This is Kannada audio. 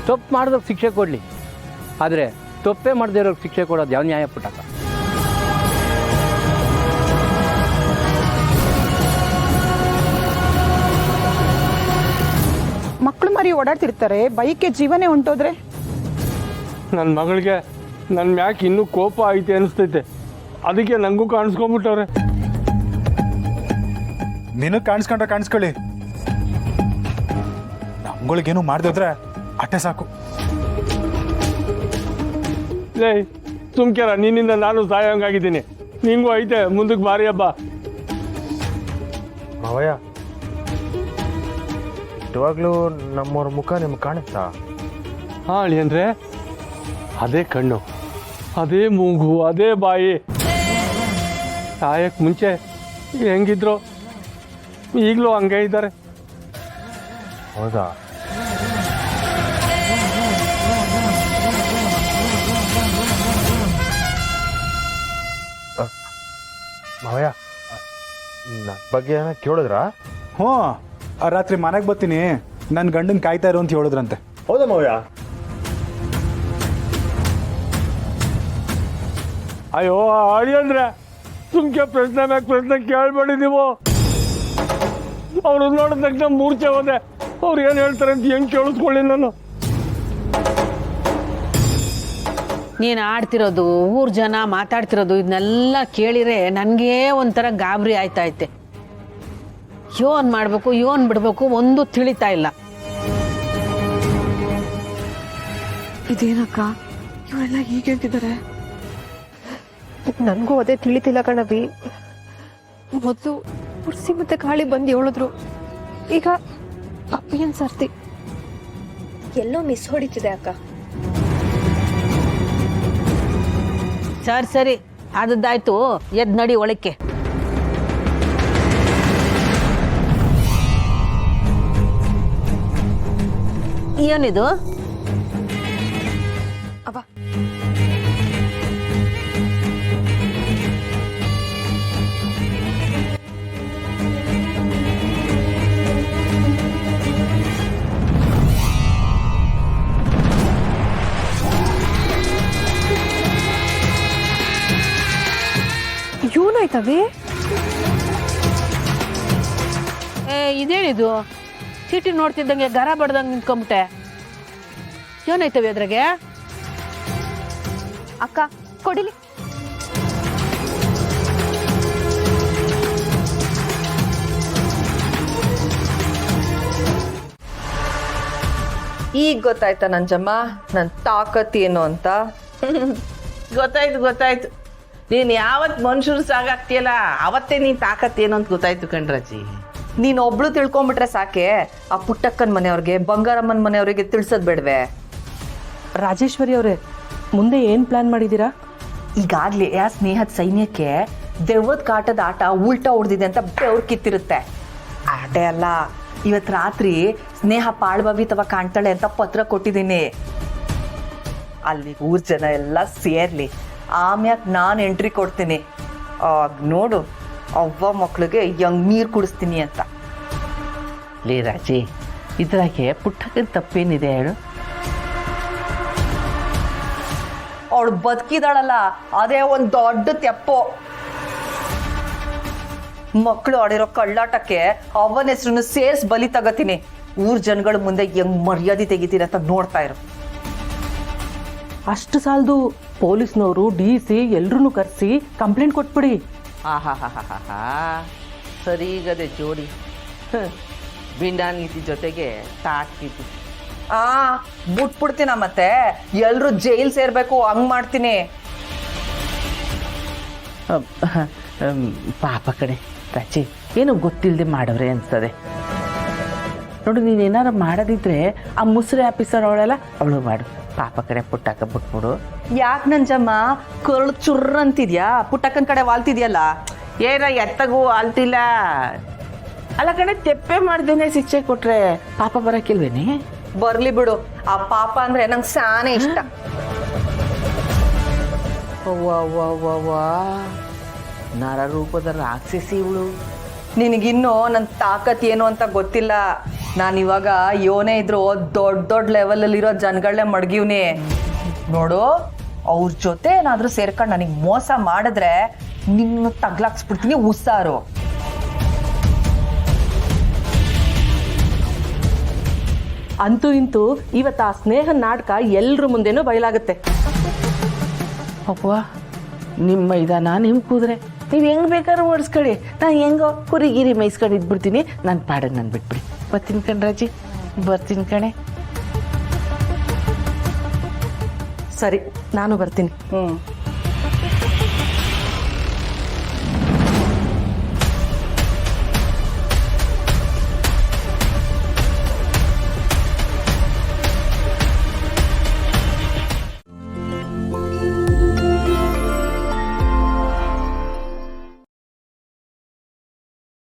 ತಪ್ಪು ಮಾಡಿದವ್ರಿಗೆ ಶಿಕ್ಷೆ ಕೊಡಲಿ, ಆದರೆ ತಪ್ಪೇ ಮಾಡದೇ ಇರೋರಿಗೆ ಶಿಕ್ಷೆ ಕೊಡೋದು ಯಾವ ನ್ಯಾಯ ಪುಟ್ಟಕ್ಕ? ಮಕ್ಕಳು ಮರಿ ಓಡಾಡ್ತಿರ್ತಾರೆ, ಬೈಕ್ಗೆ ಜೀವನೇ ಹೊಂಟೋದ್ರೆ? ನನ್ನ ಮಗಳಿಗೆ ನನ್ನ ಮ್ಯಾಕ್ ಇನ್ನೂ ಕೋಪ ಐತೆ ಅನಿಸ್ತೈತೆ, ಅದಕ್ಕೆ ನನಗೂ ಕಾಣಿಸ್ಕೊಂಬಿಟ್ಟವ್ರೆ. ನಿನಗೆ ಕಾಣಿಸ್ಕೊಳ್ಳಿ, ನಮ್ಗಳಿಗೇನು ಮಾಡ್ದಿದ್ರೆ ಅಟ್ಟೆ ಸಾಕು. ಲೇ ಸುಮ್ಕೆರ, ನಿನ್ನಿಂದ ನಾನು ಸಾಯೋಂಗಾಗಿದ್ದೀನಿ. ನಿಂಗೂ ಐತೆ ಮುಂದಕ್ಕೆ ಮಾರಿ ಹಬ್ಬ. ಮಾವಯ್ಯ, ಇಷ್ಟವಾಗ್ಲೂ ನಮ್ಮವ್ರ ಮುಖ ನಿಮ್ಗೆ ಕಾಣುತ್ತಾ? ಹಾಳಿ ಅಂದರೆ ಅದೇ ಕಣ್ಣು, ಅದೇ ಮೂಗು, ಅದೇ ಬಾಯಿ. ಸಾಯಕ್ಕೆ ಮುಂಚೆ ಹೆಂಗಿದ್ರು ಈಗಲೂ ಹಂಗೆ ಇದ್ದಾರೆ. ಹೌದಾ? ಮಾವಯ್ಯ, ನನ್ನ ಬಗ್ಗೆ ಏನೋ ಕೇಳಿದ್ರಾ? ಹ್ಞೂ, ರಾತ್ರಿ ಮನೆಗೆ ಬರ್ತೀನಿ, ನನ್ನ ಗಂಡನ ಕಾಯ್ತಾ ಇರು ಅಂತ ಹೇಳಿದ್ರಂತೆ. ಹೌದಾ ಮಾವಯ್ಯ? ಅಯ್ಯೋ ಅಳಿ ಅಂದರೆ ಸುಮ್ಕೆ ಪ್ರಶ್ನೆ ಮ್ಯಾಗ ಪ್ರಶ್ನೆ ಕೇಳಬೇಡಿ ನೀವು. ಅವರು ನೋಡಿದ ತಕ್ಷಣ ಮೂರ್ಛೆ ಹೋದೆ. ಅವ್ರು ಏನು ಹೇಳ್ತಾರೆ ಅಂತ ಹೆಂಗೆ ಕೇಳಿಸ್ಕೊಳ್ಳಿ ನಾನು. ನೀನು ಆಡ್ತಿರೋದು, ಊರು ಜನ ಮಾತಾಡ್ತಿರೋದು ಇದನ್ನೆಲ್ಲ ಕೇಳಿರೆ ನನಗೇ ಒಂಥರ ಗಾಬರಿ ಆಯ್ತೈತೆ. ಯೋನ್ ಮಾಡಬೇಕು, ಯೋನ್ ಬಿಡಬೇಕು ಒಂದು ತಿಳಿತಾ ಇಲ್ಲ. ಇದೇನಕ್ಕ ಇವರೆಲ್ಲ ಹೀಗೆ ಹೇಳ್ತಿದ್ದಾರೆ? ನನಗೂ ಅದೇ ತಿಳಿತಿಲ್ಲ ಕಣವಿ. ಮೊದಲು ಪುರ್ಸಿ ಮತ್ತೆ ಗಾಳಿ ಬಂದು ಹೇಳಿದ್ರು, ಈಗ ಅಪ್ಪಿಯನ್ ಸರ್ತಿ ಎಲ್ಲೋ ಮಿಸ್ ಹೊಡಿತಿದೆ ಅಕ್ಕ. ಸರಿ ಆದದ್ದಾಯ್ತು, ಎದ್ ನಡಿ ಒಳಕ್ಕೆ. ಏನಿದು? ಅವ ಏನಾಯ್ತವೆ? ಇದೇನಿದು? ಚೀಟಿ ನೋಡ್ತಿದ್ದಂಗೆ ಗರ ಬಡ್ದಂಗೆ ನಿಂತ್ಕೊಂಬಿಟ್ಟೆ. ಏನಾಯ್ತವೆ ಅದ್ರಾಗೆ? ಅಕ್ಕ ಕೊಡಿಲಿ. ಈಗ ಗೊತ್ತಾಯ್ತಾ ನಂಜಮ್ಮ ನನ್ನ ತಾಕತ್ ಏನು ಅಂತ? ಗೊತ್ತಾಯ್ತು. ನೀನು ಯಾವತ್ತು ಮನುಷ್ಯರು ಸಾಗಾಗ್ತೀಯಲ್ಲ ಅವತ್ತೇ ನೀನು ತಾಕತ್ ಏನು ಅಂತ ಗೊತ್ತಾಯ್ತು ಕಣ್ರಜ್ಜಿ. ನೀನ್ ಒಬ್ಳು ತಿಳ್ಕೊಂಬಿಟ್ರೆ ಸಾಕೆ, ಆ ಪುಟ್ಟಕ್ಕನ ಮನೆಯವ್ರಿಗೆ, ಬಂಗಾರಮ್ಮನ ಮನೆಯವ್ರಿಗೆ ತಿಳ್ಸದ್ ಬೇಡ್ವೆ? ರಾಜೇಶ್ವರಿ ಅವರೇ, ಮುಂದೆ ಏನ್ ಪ್ಲಾನ್ ಮಾಡಿದ್ದೀರಾ? ಈಗಾಗ್ಲೇ ಆ ಸ್ನೇಹದ ಸೈನ್ಯಕ್ಕೆ ದೆವ್ವದ ಕಾಟದ ಆಟ ಉಲ್ಟಾ ಹೊಡೆದಿದೆ ಅಂತ ಬೆವ್ರು ಕಿತ್ತಿರುತ್ತೆ. ಆಟೇ ಅಲ್ಲ, ಇವತ್ತು ರಾತ್ರಿ ಸ್ನೇಹ ಪಾಳ್ಭವಿತವ ಕಾಣ್ತಾಳೆ ಅಂತ ಪತ್ರ ಕೊಟ್ಟಿದ್ದೀನಿ. ಅಲ್ಲಿ ಊರ್ ಜನ ಎಲ್ಲ ಸೇರ್ಲಿ, ಆಮ್ಯಾಕ್ ನಾನು ಎಂಟ್ರಿ ಕೊಡ್ತೀನಿ. ಆಗ ನೋಡು ಅವ್ವ ಮಕ್ಳಿಗೆ ಹೆಂಗ್ ನೀರು ಕುಡಿಸ್ತೀನಿ ಅಂತ. ಲೇ ರಾಜಿ, ಇದ್ರಾಗೆ ಪುಟ್ಟಕ್ಕನ ತಪ್ಪೇನಿದೆ ಹೇಳು? ಅವಳು ಬದುಕಿದಾಳಲ್ಲ, ಅದೇ ಒಂದು ದೊಡ್ಡ ತೆಪ್ಪು. ಮಕ್ಕಳು ಆಡಿರೋ ಕಳ್ಳಾಟಕ್ಕೆ ಅವನ ಹೆಸರನ್ನು ಸೇರ್ಸ್ ಬಲಿ ತಗತೀನಿ. ಊರ್ ಜನಗಳ ಮುಂದೆ ಹೆಂಗ್ ಮರ್ಯಾದೆ ತೆಗಿತೀರ ಅಂತ ನೋಡ್ತಾ ಇರು. ಅಷ್ಟು ಸಾಲದು, ಪೊಲೀಸ್ನವರು DC ಎಲ್ರೂ ಕರೆಸಿ ಕಂಪ್ಲೇಂಟ್ ಕೊಟ್ಬಿಡಿ. ಆಹಾ ಸರಿಗದೆ ಜೋಡಿ. ಬಿಂಡಾ ನೀತಿ ಜೊತೆಗೆ ತಾಟ್ ನೀತಿ. ಬಿಟ್ಬಿಡ್ತೀನ ಮತ್ತೆ ಎಲ್ರು ಜೈಲ್ ಸೇರ್ಬೇಕು ಹಂಗ್ ಮಾಡ್ತೀನಿ. ಪಾಪ ಕಡೆ ರಾಚಿ, ಏನು ಗೊತ್ತಿಲ್ಲದೆ ಮಾಡವ್ರೆ ಅನ್ಸ್ತದೆ ನೋಡು. ನೀನೇನಾರು ಮಾಡೋದಿದ್ರೆ ಆ ಮುಸ್ರೆ ಆಫೀಸರ್ ಅವಳೆಲ್ಲ ಅವಳು ಮಾಡು. ಪಾಪ ಕಡೆ ಪುಟ್ಟಕ್ಕ ಬಿಟ್ಬಿಡು. ಯಾಕೆ ನಂಜಮ್ಮ ಕರ್ಳು ಚುರ್ರ ಅಂತಿದ್ಯಾ? ಪುಟ್ಟಕ್ಕನ ಕಡೆ ವಾಲ್ತಿದ್ಯಲ್ಲ. ಏನ ಎತ್ತಗೂ ಆಲ್ತಿಲ್ಲ. ಅಲ್ಲ ಕಡೆ ತೆಪ್ಪೆ ಮಾಡ್ದೇನೆ ಶಿಕ್ಷೆ ಕೊಟ್ರೆ ಪಾಪ ಬರಕಿಲ್ವೇನೆ? ಬರ್ಲಿ ಬಿಡು, ಆ ಪಾಪ ಅಂದ್ರೆ ನಂಗೆ ಸಾನೆ ಇಷ್ಟ. ನರ ರೂಪದ ರಾಕ್ಷಸಿ ಇವಳು. ನಿನಗಿನ್ನೂ ನನ್ನ ತಾಕತ್ ಏನು ಅಂತ ಗೊತ್ತಿಲ್ಲ. ನಾನು ಇವಾಗ ಯೋನೇ ಇದ್ರು ದೊಡ್ಡ ದೊಡ್ಡ ಲೆವೆಲಲ್ಲಿರೋ ಜನಗಳನ್ನೇ ಮಡಗಿವ್ನಿ ನೋಡು. ಅವ್ರ ಜೊತೆ ಏನಾದ್ರೂ ಸೇರ್ಕೊಂಡು ನನಗೆ ಮೋಸ ಮಾಡಿದ್ರೆ ನಿನ್ನ ತಗ್ಲಾಕ್ಸ್ಬಿಡ್ತೀನಿ ಉಸ್ಸಾರು. ಅಂತೂ ಇಂತೂ ಇವತ್ತು ಆ ಸ್ನೇಹ ನಾಟಕ ಎಲ್ರ ಮುಂದೆನೂ ಬಯಲಾಗುತ್ತೆ. ಅಪ್ಪ ನಿಮ್ಮ ಮೈದಾನ ನಿಮ್ಮ ಕೂದ್ರೆ ನೀವು ಹೆಂಗ್ ಬೇಕಾದ್ರೂ ಓಡಿಸ್ಕೊಳ್ಳಿ, ನಾನು ಹೆಂಗೋ ಕುರಿಗಿರಿ ಮೈಸ್ಕೊಂಡು ಇದ್ಬಿಡ್ತೀನಿ. ನನ್ನ ಪಾಡಿಗೆ ನಾನು ಬಿಟ್ಬಿಡಿ. ಬರ್ತೀನಿ ಕಣ್ರಾಜಿ, ಬರ್ತೀನಿ ಕಣೆ. ಸರಿ, ನಾನು ಬರ್ತೀನಿ.